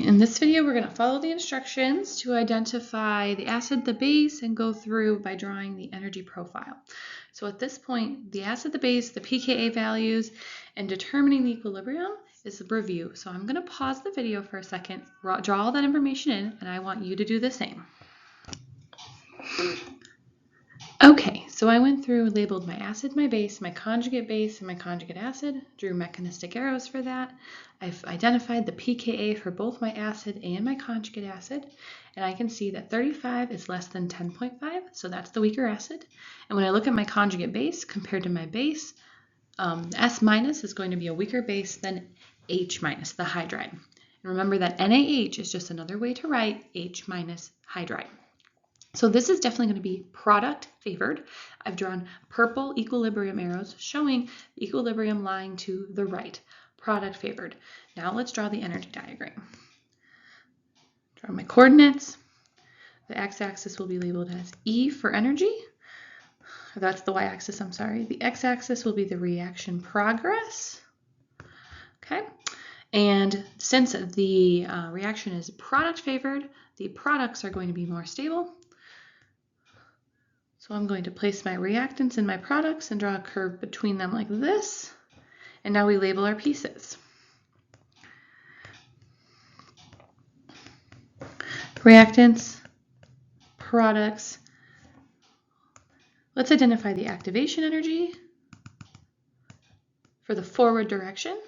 In this video, we're going to follow the instructions to identify the acid, the base, and go through by drawing the energy profile. So at this point, the acid, the base, the pKa values, and determining the equilibrium is a review. So I'm going to pause the video for a second, draw all that information in, and I want you to do the same. Okay, so I went through, labeled my acid, my base, my conjugate acid, drew mechanistic arrows for that. I've identified the pKa for both my acid and my conjugate acid, and I can see that 35 is less than 10.5, so that's the weaker acid. And when I look at my conjugate base compared to my base, S minus is going to be a weaker base than H minus, the hydride. And remember that NaH is just another way to write H minus hydride. So this is definitely going to be product favored. I've drawn purple equilibrium arrows showing the equilibrium lying to the right, product favored. Now let's draw the energy diagram. Draw my coordinates. The x-axis will be labeled as E for energy. That's the y-axis, I'm sorry. The x-axis will be the reaction progress. Okay. And since the reaction is product favored, the products are going to be more stable. So I'm going to place my reactants and my products and draw a curve between them like this. And now we label our pieces. Reactants, products. Let's identify the activation energy for the forward direction.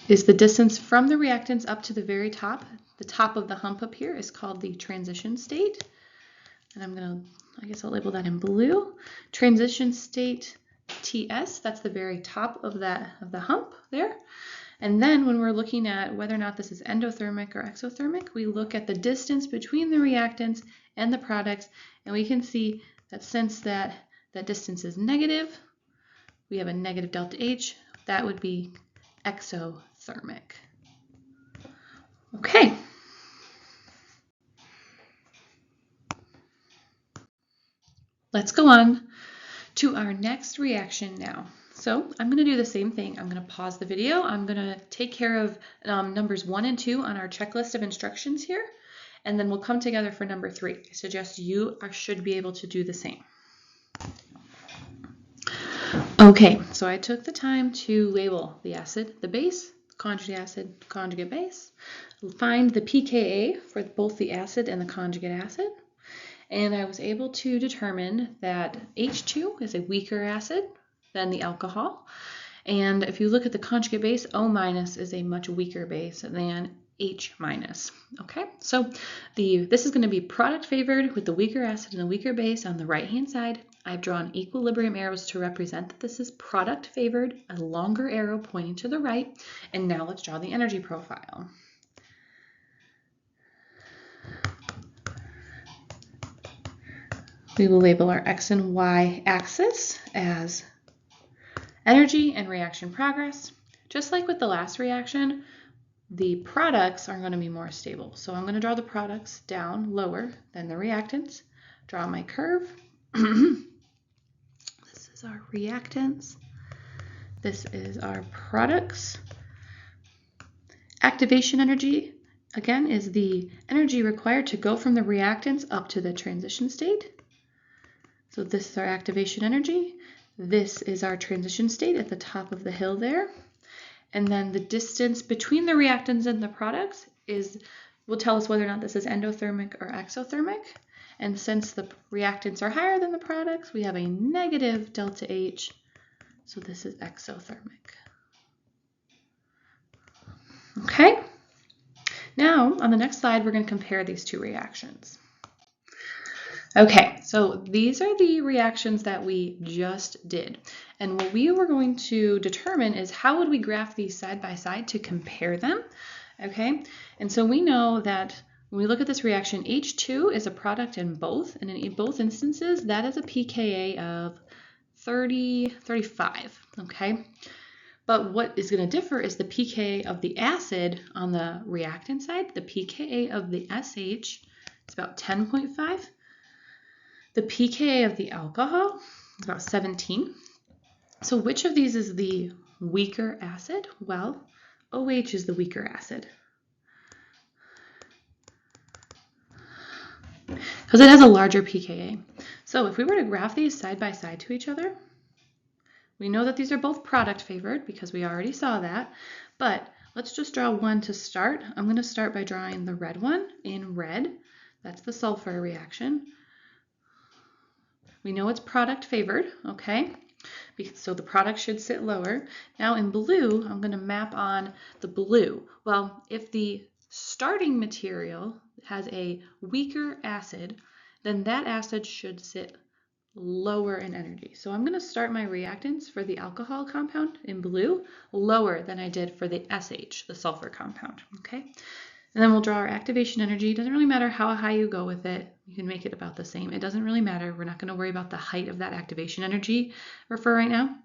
Is the distance from the reactants up to the very top. The top of the hump up here is called the transition state. And I guess I'll label that in blue. Transition state TS, that's the very top of the hump there. And then when we're looking at whether or not this is endothermic or exothermic, we look at the distance between the reactants and the products, and we can see that since that distance is negative, we have a negative delta H, that would be exothermic. Okay. Let's go on to our next reaction now. So I'm going to do the same thing. I'm going to pause the video. I'm going to take care of numbers 1 and 2 on our checklist of instructions here, and then we'll come together for number 3. I suggest you should be able to do the same. Okay, so I took the time to label the acid, the base, conjugate acid, conjugate base, find the pKa for both the acid and the conjugate acid, and I was able to determine that H2 is a weaker acid than the alcohol, and if you look at the conjugate base, O minus is a much weaker base than H minus. Okay, so this is going to be product favored with the weaker acid and the weaker base on the right hand side. I've drawn equilibrium arrows to represent that this is product favored, a longer arrow pointing to the right, and now let's draw the energy profile. We will label our X and Y axis as energy and reaction progress. Just like with the last reaction, the products are going to be more stable. So I'm going to draw the products down lower than the reactants. Draw my curve. This is our reactants. This is our products. Activation energy, again, is the energy required to go from the reactants up to the transition state. So this is our activation energy. This is our transition state at the top of the hill there. And then the distance between the reactants and the products will tell us whether or not this is endothermic or exothermic. And since the reactants are higher than the products, we have a negative delta H. So this is exothermic. Okay. Now, on the next slide, we're going to compare these two reactions. Okay, so these are the reactions that we just did. And what we were going to determine is how would we graph these side by side to compare them. Okay, and so we know that when we look at this reaction, H2 is a product in both, and in both instances, that is a pKa of 35, okay? But what is going to differ is the pKa of the acid on the reactant side. The pKa of the SH is about 10.5. The pKa of the alcohol is about 17. So which of these is the weaker acid? Well, OH is the weaker acid because it has a larger pKa. So if we were to graph these side by side to each other, we know that these are both product favored because we already saw that, but let's just draw one to start. I'm going to start by drawing the red one in red. That's the sulfur reaction. We know it's product favored, okay? So the product should sit lower. Now in blue, I'm going to map on the blue. Well, if the starting material has a weaker acid, then that acid should sit lower in energy. So I'm going to start my reactants for the alcohol compound in blue lower than I did for the SH, the sulfur compound, okay? And then we'll draw our activation energy. It doesn't really matter how high you go with it. You can make it about the same. It doesn't really matter. We're not going to worry about the height of that activation energy for right now.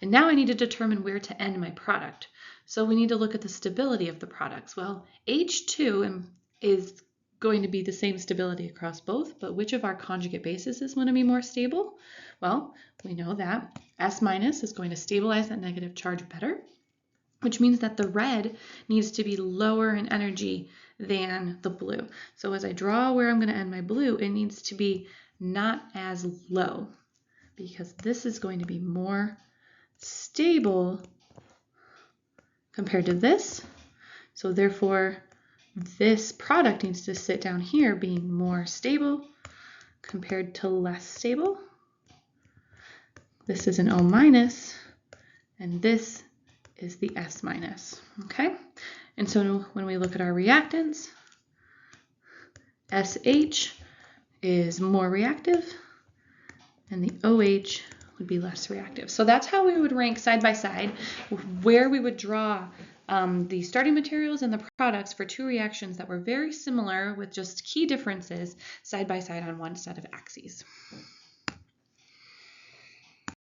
And now I need to determine where to end my product. So we need to look at the stability of the products. Well, H2 is going to be the same stability across both, but which of our conjugate bases is going to be more stable? Well, we know that S- is going to stabilize that negative charge better, which means that the red needs to be lower in energy than the blue. So as I draw where I'm going to end my blue, it needs to be not as low because this is going to be more stable compared to this. So therefore, this product needs to sit down here being more stable compared to less stable. This is an O-, and this is the S-, okay? And so when we look at our reactants, SH is more reactive and the OH would be less reactive. So that's how we would rank side by side, where we would draw the starting materials and the products for two reactions that were very similar with just key differences side by side on one set of axes.